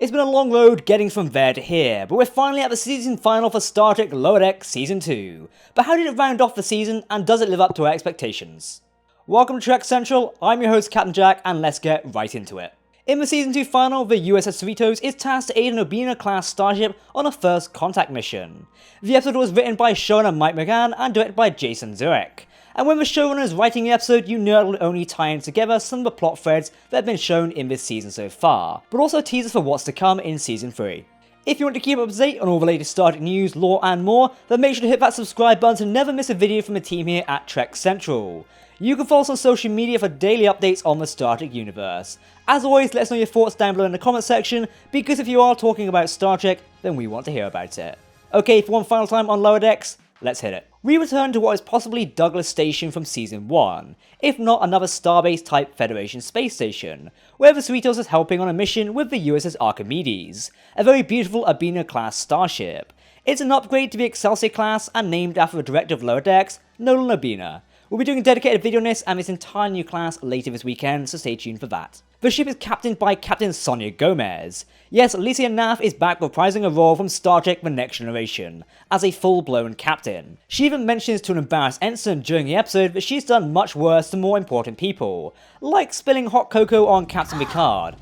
It's been a long road getting from there to here, but we're finally at the season final for Star Trek Lower Decks Season 2. But how did it round off the season, and does it live up to our expectations? Welcome to Trek Central, I'm your host Captain Jack, and let's get right into it. In the Season 2 final, the USS Cerritos is tasked to aid an Obina-class starship on a first contact mission. The episode was written by showrunner Mike McGann and directed by Jason Zurek. And when the showrunner is writing the episode, you know it will only tie in together some of the plot threads that have been shown in this season so far, but also teases for what's to come in Season 3. If you want to keep up to date on all the latest Star Trek news, lore and more, then make sure to hit that subscribe button to never miss a video from the team here at Trek Central. You can follow us on social media for daily updates on the Star Trek universe. As always, let us know your thoughts down below in the comment section, because if you are talking about Star Trek, then we want to hear about it. Okay, for one final time on Lower Decks, let's hit it. We return to what is possibly Douglas Station from Season 1, if not another Starbase type Federation space station, where the Cerritos is helping on a mission with the USS Archimedes, a very beautiful Obina class starship. It's an upgrade to the Excelsior class and named after the director of Lower Decks, Nolan Obina. We'll be doing a dedicated video on this and this entire new class later this weekend, so stay tuned for that. The ship is captained by Captain Sonia Gomez. Yes, Alicia Naff is back reprising a role from Star Trek The Next Generation, as a full-blown captain. She even mentions to an embarrassed ensign during the episode that she's done much worse to more important people, like spilling hot cocoa on Captain Picard.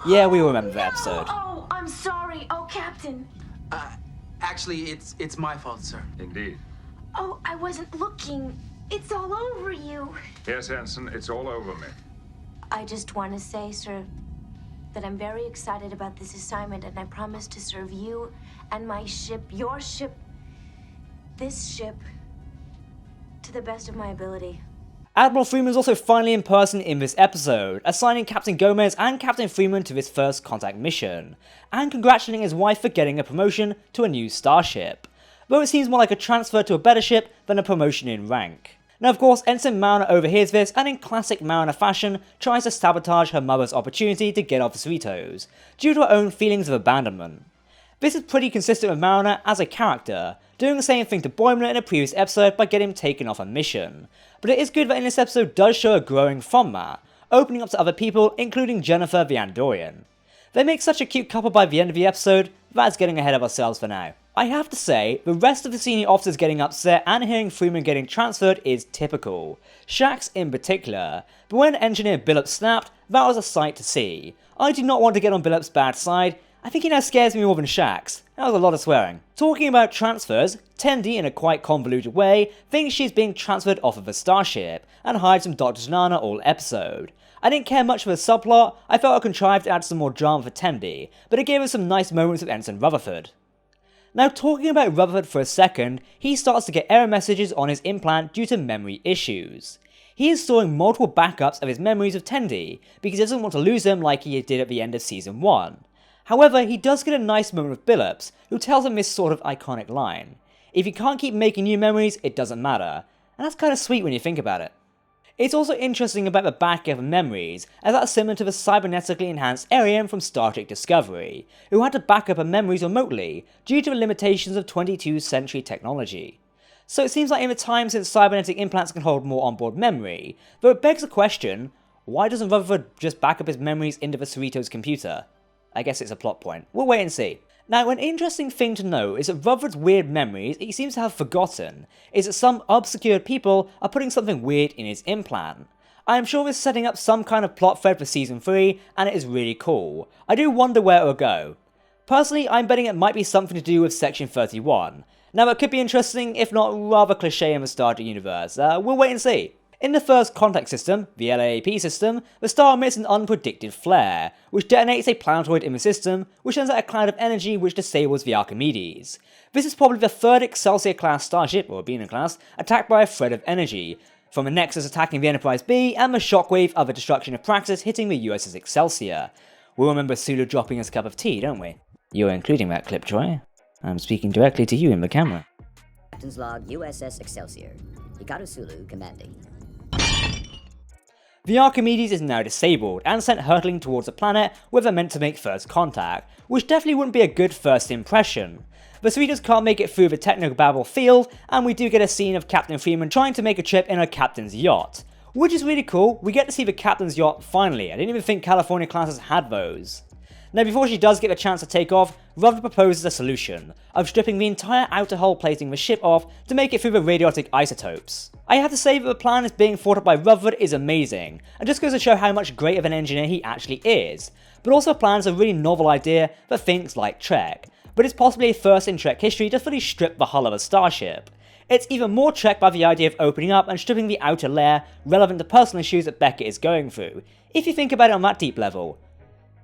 Yeah, we remember that episode. Oh, I'm sorry. Oh, Captain. Actually, it's my fault, sir. Indeed. Oh, I wasn't looking. It's all over you. Yes, Ensign, it's all over me. I just want to say, sir, that I'm very excited about this assignment, and I promise to serve you and my ship, your ship, this ship, to the best of my ability. Admiral Freeman is also finally in person in this episode, assigning Captain Gomez and Captain Freeman to this first contact mission, and congratulating his wife for getting a promotion to a new starship, though it seems more like a transfer to a better ship than a promotion in rank. Now of course, Ensign Mariner overhears this and in classic Mariner fashion tries to sabotage her mother's opportunity to get off the Cerritos, due to her own feelings of abandonment. This is pretty consistent with Mariner as a character, doing the same thing to Boimler in a previous episode by getting him taken off a mission, but it is good that in this episode does show her growing from that, opening up to other people including Jennifer the Andorian. They make such a cute couple by the end of the episode, that's getting ahead of ourselves for now. I have to say, the rest of the senior officers getting upset and hearing Freeman getting transferred is typical, Shax in particular, but when Engineer Billups snapped, that was a sight to see. I do not want to get on Billups' bad side, I think he now scares me more than Shax. That was a lot of swearing. Talking about transfers, Tendi in a quite convoluted way thinks she's being transferred off of a starship, and hides from Dr. Janana all episode. I didn't care much for the subplot, I felt I contrived to add some more drama for Tendi, but it gave us some nice moments with Ensign Rutherford. Now talking about Rutherford for a second, he starts to get error messages on his implant due to memory issues. He is storing multiple backups of his memories of Tendi, because he doesn't want to lose them like he did at the end of Season 1. However, he does get a nice moment with Billups, who tells him this sort of iconic line: "If you can't keep making new memories, it doesn't matter," and that's kinda sweet when you think about it. It's also interesting about the backup of memories, as that's similar to the cybernetically enhanced Arian from Star Trek Discovery, who had to back up her memories remotely due to the limitations of 22nd century technology. So it seems like in the time since cybernetic implants can hold more onboard memory, though it begs the question, why doesn't Rutherford just back up his memories into the Cerritos computer? I guess it's a plot point. We'll wait and see. Now, an interesting thing to know is that Rutherford's weird memories he seems to have forgotten is that some obscure people are putting something weird in his implant. I am sure this is setting up some kind of plot thread for Season 3, and it is really cool. I do wonder where it will go. Personally, I'm betting it might be something to do with Section 31. Now that could be interesting, if not rather cliché in the Star Trek universe. We'll wait and see. In the first contact system, the LAAP system, the star emits an unpredicted flare, which detonates a planetoid in the system, which sends out a cloud of energy which disables the Archimedes. This is probably the third Excelsior-class starship, or Obina-class, attacked by a thread of energy, from the Nexus attacking the Enterprise B, and the shockwave of the destruction of Praxis hitting the USS Excelsior. We'll remember Sulu dropping his cup of tea, don't we? You're including that clip, Troy. I'm speaking directly to you in the camera. Captain's log, USS Excelsior. Hikaru Sulu commanding. The Archimedes is now disabled and sent hurtling towards a planet where they're meant to make first contact, which definitely wouldn't be a good first impression. The Cerritos can't make it through the technobabble field, and we do get a scene of Captain Freeman trying to make a trip in her captain's yacht, which is really cool. We get to see the captain's yacht finally. I didn't even think California classes had those. Now before she does get the chance to take off, Rutherford proposes a solution of stripping the entire outer hull plating of the ship off to make it through the radioactive isotopes. I have to say that the plan is being thought up by Rutherford is amazing, and just goes to show how much great of an engineer he actually is, but also plans a really novel idea for things like Trek, but it's possibly a first in Trek history to fully strip the hull of a starship. It's even more Trek by the idea of opening up and stripping the outer layer relevant to personal issues that Beckett is going through, if you think about it on that deep level.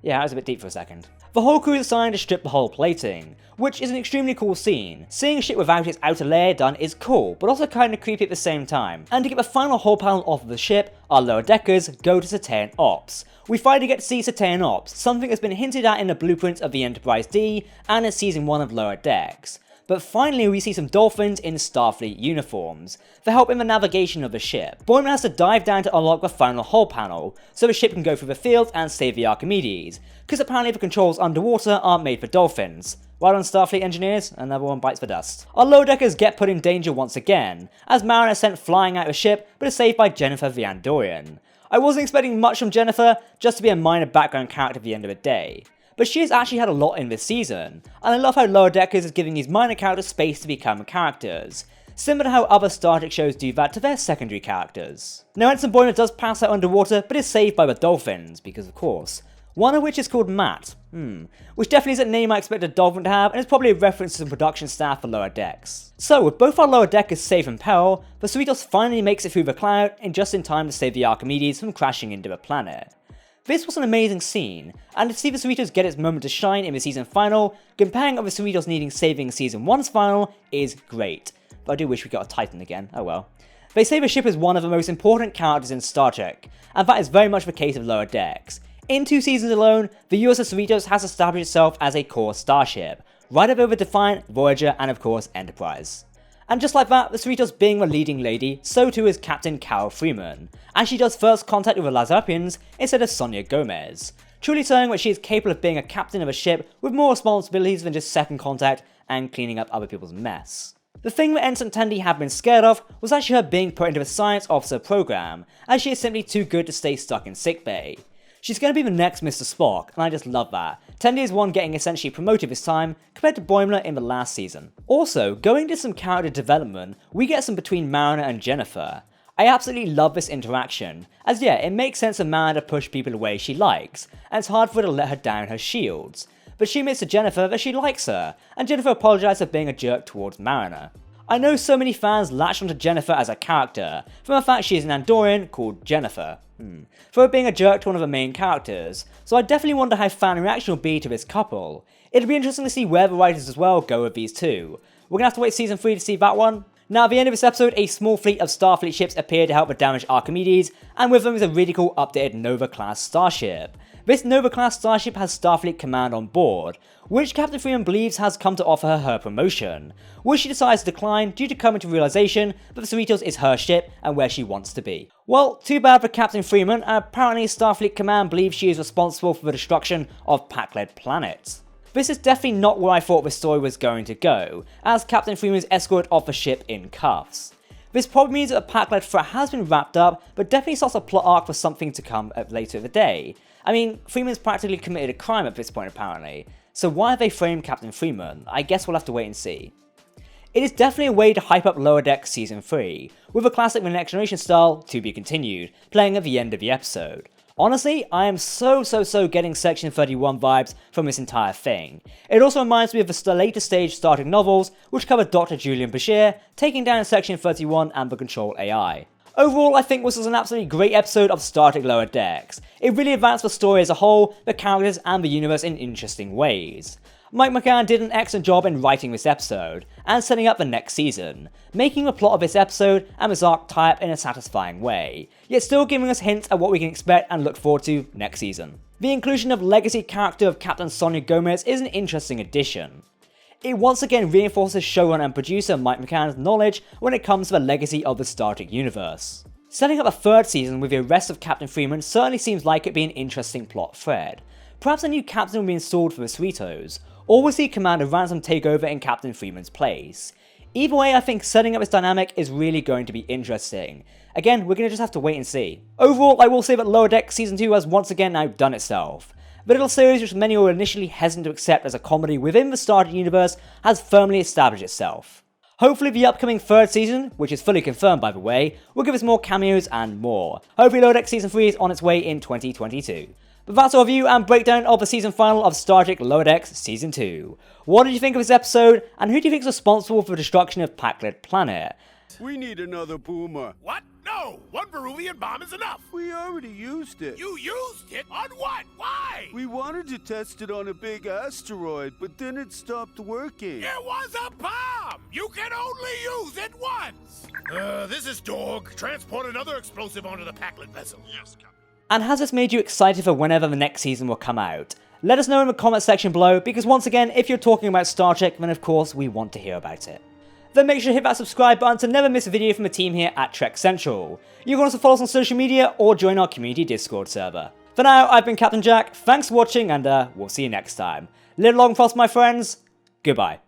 Yeah, I was a bit deep for a second. The whole crew is assigned to strip the hull plating, which is an extremely cool scene. Seeing a ship without its outer layer done is cool, but also kinda creepy at the same time. And to get the final hull panel off of the ship, our lower deckers go to Cerritos Ops. We finally get to see Cerritos Ops, something that's been hinted at in the blueprints of the Enterprise D and in Season 1 of Lower Decks. But finally we see some dolphins in Starfleet uniforms, to help in the navigation of the ship. Boimler has to dive down to unlock the final hull panel, so the ship can go through the field and save the Archimedes, because apparently the controls underwater aren't made for dolphins. Well done Starfleet engineers, another one bites the dust. Our lower deckers get put in danger once again, as Mariner is sent flying out of the ship, but is saved by Jennifer the Andorian. I wasn't expecting much from Jennifer, just to be a minor background character at the end of the day. But she has actually had a lot in this season, and I love how Lower Deckers is giving these minor characters space to become characters, similar to how other Star Trek shows do that to their secondary characters. Now Ensign Boimler does pass out underwater, but is saved by the dolphins, because of course. One of which is called Matt, which definitely is a name I expect a dolphin to have, and is probably a reference to some production staff for Lower Decks. So with both our Lower Deckers safe from peril, the Cerritos finally makes it through the cloud, and just in time to save the Archimedes from crashing into the planet. This was an amazing scene, and to see the Cerritos get its moment to shine in the season final, comparing other Cerritos needing saving in season 1's final, is great. But I do wish we got a Titan again, oh well. They say the ship is one of the most important characters in Star Trek, and that is very much the case of Lower Decks. In 2 seasons alone, the USS Cerritos has established itself as a core starship, right up over Defiant, Voyager, and of course Enterprise. And just like that, the Cerritos being the leading lady, so too is Captain Carol Freeman, and she does first contact with the Lazarpians instead of Sonia Gomez, truly showing that she is capable of being a captain of a ship with more responsibilities than just second contact and cleaning up other people's mess. The thing that Ensign Tendi had been scared of was actually her being put into the Science Officer program, as she is simply too good to stay stuck in sickbay. She's going to be the next Mr. Spock, and I just love that. Tendi is one getting essentially promoted this time, compared to Boimler in the last season. Also, going into some character development, we get some between Mariner and Jennifer. I absolutely love this interaction, as yeah, it makes sense for Mariner to push people away she likes, and it's hard for her to let her down her shields. But she admits to Jennifer that she likes her, and Jennifer apologises for being a jerk towards Mariner. I know so many fans latch onto Jennifer as a character, from the fact she is an Andorian called Jennifer. For her being a jerk to one of the main characters, so I definitely wonder how fan reaction will be to this couple. It'll be interesting to see where the writers as well go with these two. We're gonna have to wait season 3 to see that one. Now at the end of this episode, a small fleet of Starfleet ships appear to help the damaged Archimedes, and with them is a really cool updated Nova class starship. This Nova class starship has Starfleet Command on board, which Captain Freeman believes has come to offer her promotion, which she decides to decline due to coming to realization that the Cerritos is her ship and where she wants to be. Well, too bad for Captain Freeman, and apparently Starfleet Command believes she is responsible for the destruction of Pac-led planets. This is definitely not where I thought the story was going to go, as Captain Freeman is escorted off the ship in cuffs. This probably means that the Pac-led threat has been wrapped up, but definitely starts a plot arc for something to come later in the day. I mean, Freeman's practically committed a crime at this point apparently, so why have they framed Captain Freeman? I guess we'll have to wait and see. It is definitely a way to hype up Lower Decks Season 3, with a classic The Next Generation style to be continued, playing at the end of the episode. Honestly, I am so getting Section 31 vibes from this entire thing. It also reminds me of the later stage Star Trek novels, which cover Dr. Julian Bashir taking down Section 31 and the Control AI. Overall, I think this was an absolutely great episode of Star Trek Lower Decks. It really advanced the story as a whole, the characters and the universe in interesting ways. Mike McCann did an excellent job in writing this episode, and setting up the next season, making the plot of this episode and this arc tie up in a satisfying way, yet still giving us hints at what we can expect and look forward to next season. The inclusion of legacy character of Captain Sonia Gomez is an interesting addition. It once again reinforces showrunner and producer Mike McCann's knowledge when it comes to the legacy of the Star Trek universe. Setting up a third season with the arrest of Captain Freeman certainly seems like it'd be an interesting plot thread. Perhaps a new captain will be installed for the Cerritos, or we'll see Commander Ransom take over in Captain Freeman's place. Either way, I think setting up this dynamic is really going to be interesting. Again, we're going to just have to wait and see. Overall, I will say that Lower Decks Season 2 has once again outdone itself. The little series, which many were initially hesitant to accept as a comedy within the Star Trek universe, has firmly established itself. Hopefully the upcoming 3rd season, which is fully confirmed by the way, will give us more cameos and more. Hopefully Lower Decks Season 3 is on its way in 2022. But that's our review and breakdown of the season final of Star Trek Lower Decks Season 2. What did you think of this episode, and who do you think is responsible for the destruction of Packlet Planet? We need another boomer. What? No! One Peruvian bomb is enough! We already used it. You used it? On what? Why? We wanted to test it on a big asteroid, but then it stopped working. It was a bomb! You can only use it once! This is Dorg. Transport another explosive onto the Packlet vessel. Yes, Captain. And has this made you excited for whenever the next season will come out? Let us know in the comment section below, because once again, if you're talking about Star Trek, then of course we want to hear about it. Then make sure to hit that subscribe button to never miss a video from the team here at Trek Central. You can also follow us on social media or join our community Discord server. For now, I've been Captain Jack, thanks for watching, and we'll see you next time. Live long and prosper, my friends, goodbye.